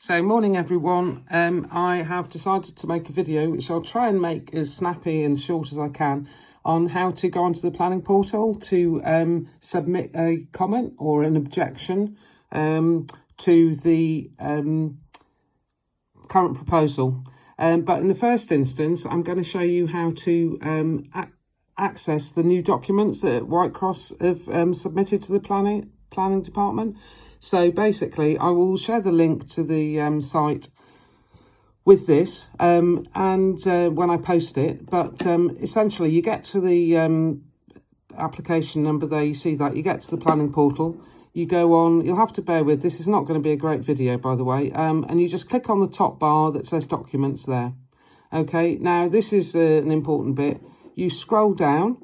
So morning everyone, I have decided to make a video which I'll try and make as snappy and short as I can on how to go onto the planning portal to submit a comment or an objection to the current proposal. But in the first instance, I'm going to show you how to access the new documents that Whitecross have submitted to the planning department. So basically, I will share the link to the site with this and when I post it. But essentially, you get to the application number there. You see that. You get to the planning portal. You go on. You'll have to bear with. This is not going to be a great video, by the way. And you just click on the top bar that says documents there. Okay. Now, this is an important bit. You scroll down.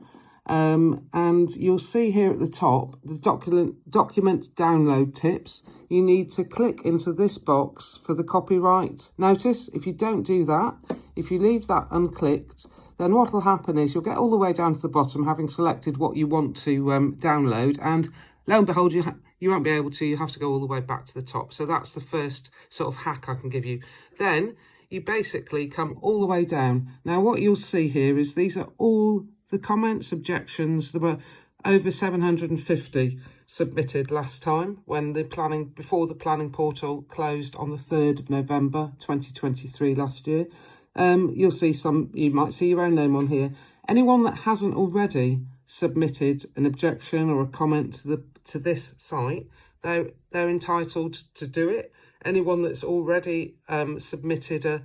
And you'll see here at the top the document download tips. You need to click into this box for the copyright notice. If you don't do that, if you leave that unclicked, then what will happen is you'll get all the way down to the bottom having selected what you want to download, and lo and behold, you won't be able to. You have to go all the way back to the top. So that's the first sort of hack I can give you. Then you basically come all the way down. Now what you'll see here is these are all the comments, objections. There were over 750 submitted last time when before the planning portal closed on the 3rd of November 2023 last year. You'll see you might see your own name on here. Anyone that hasn't already submitted an objection or a comment to this site, they're entitled to do it. Anyone that's already submitted a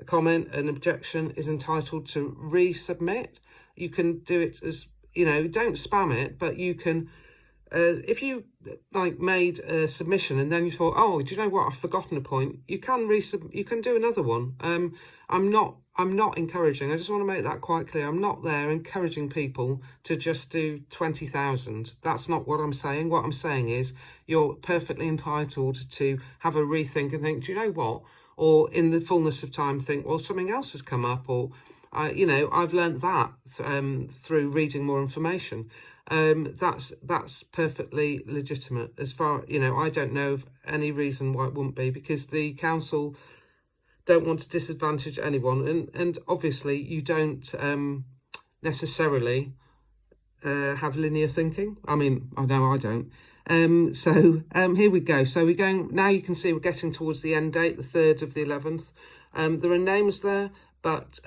comment, an objection, is entitled to resubmit. You can do it as, don't spam it, but you can, if you made a submission and then you thought, oh, do you know what, I've forgotten a point, you can do another one. I'm not encouraging, I just want to make that quite clear, I'm not there encouraging people to just do 20,000. That's not what I'm saying. What I'm saying is you're perfectly entitled to have a rethink and think, do you know what? Or in the fullness of time think, well, something else has come up, or I've learned that through reading more information. That's perfectly legitimate. As far, I don't know of any reason why it wouldn't be, because the council don't want to disadvantage anyone. And obviously you don't necessarily have linear thinking. I mean, I know I don't. Here we go. So we're going, now you can see we're getting towards the end date, the 3rd of the 11th. There are names there, but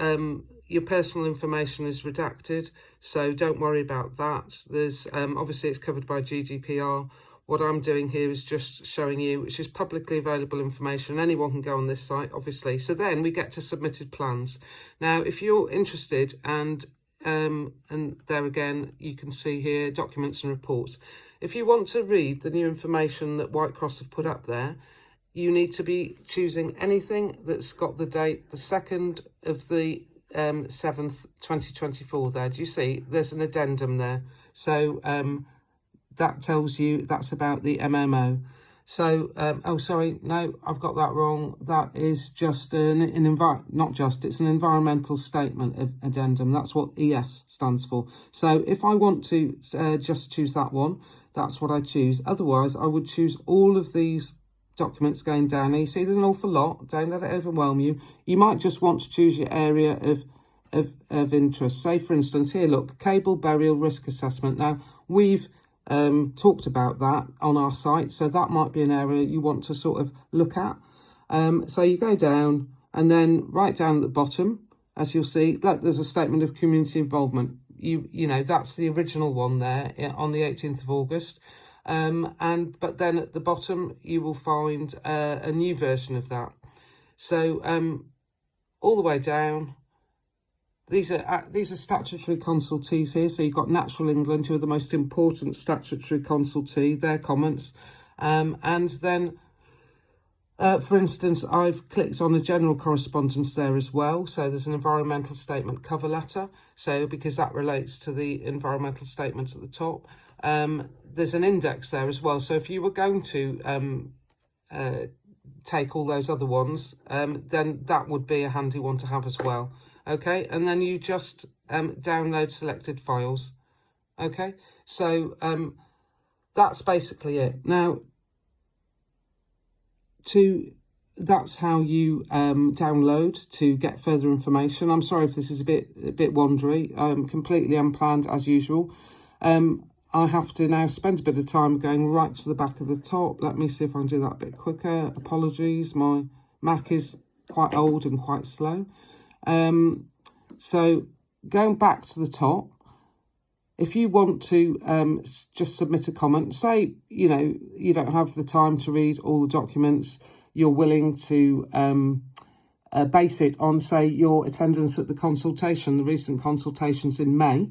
your personal information is redacted, so don't worry about that. There's obviously it's covered by GDPR. What I'm doing here is just showing you, which is publicly available information. Anyone can go on this site, obviously. So then we get to submitted plans. Now, if you're interested, and there again, you can see here, documents and reports. If you want to read the new information that Whitecross have put up there, you need to be choosing anything that's got the date, the 2nd of the 7th, 2024 there. Do you see? There's an addendum there. So that tells you that's about the MMO. So, oh, sorry, no, I've got that wrong. That is just it's an environmental statement addendum. That's what ES stands for. So if I want to just choose that one, that's what I choose. Otherwise, I would choose all of these documents going down. Now you see there's an awful lot. Don't let it overwhelm you. You might just want to choose your area of interest. Say, for instance, here, look, cable burial risk assessment. Now, we've talked about that on our site, so that might be an area you want to sort of look at. So you go down, and then right down at the bottom, as you'll see, look, there's a statement of community involvement. You know, that's the original one there on the 18th of August. But then at the bottom you will find a new version of that. So all the way down, these are statutory consultees here. So you've got Natural England, who are the most important statutory consultee, their comments, and then for instance, I've clicked on the general correspondence there as well. So there's an environmental statement cover letter. So because that relates to the environmental statements at the top. There's an index there as well. So if you were going to take all those other ones, then that would be a handy one to have as well. Okay, and then you just download selected files. Okay, so that's basically it. Now, to that's how you download to get further information. I'm sorry if this is a bit wandery, completely unplanned as usual. I have to now spend a bit of time going right to the back of the top. Let me see if I can do that a bit quicker. Apologies, my Mac is quite old and quite slow. So going back to the top, if you want to just submit a comment, say, you know, you don't have the time to read all the documents, you're willing to base it on, say, your attendance at the consultation, the recent consultations in May.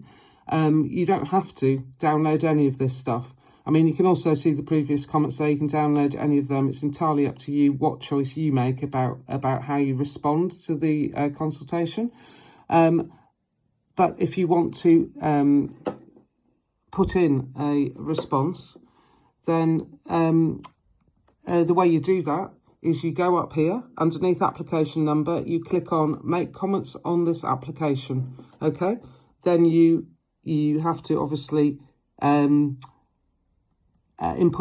You don't have to download any of this stuff. I mean, you can also see the previous comments there. You can download any of them. It's entirely up to you what choice you make about how you respond to the consultation. But if you want to put in a response, then the way you do that is you go up here underneath application number, you click on make comments on this application. Okay, then you have to obviously input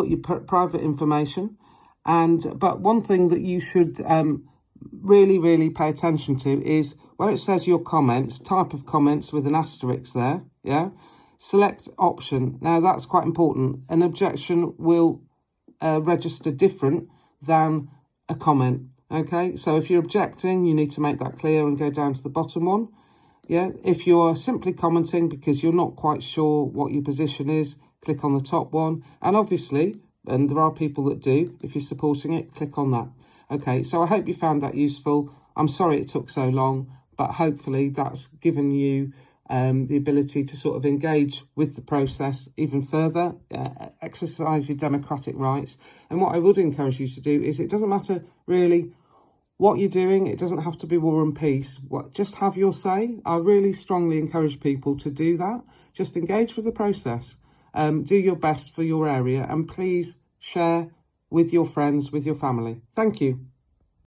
your private information, but one thing that you should really pay attention to is where it says your comments, type of comments with an asterisk there. Yeah, select option. Now that's quite important. An objection will register different than a comment. Okay, so if you're objecting, you need to make that clear and go down to the bottom one. Yeah, if you're simply commenting because you're not quite sure what your position is, click on the top one. And obviously, and there are people that do, if you're supporting it, click on that. Okay, so I hope you found that useful. I'm sorry it took so long, but hopefully that's given you the ability to sort of engage with the process even further, exercise your democratic rights. And what I would encourage you to do is, it doesn't matter really what you're doing, it doesn't have to be War and Peace. Just have your say. I really strongly encourage people to do that. Just engage with the process. Do your best for your area, and please share with your friends, with your family. Thank you.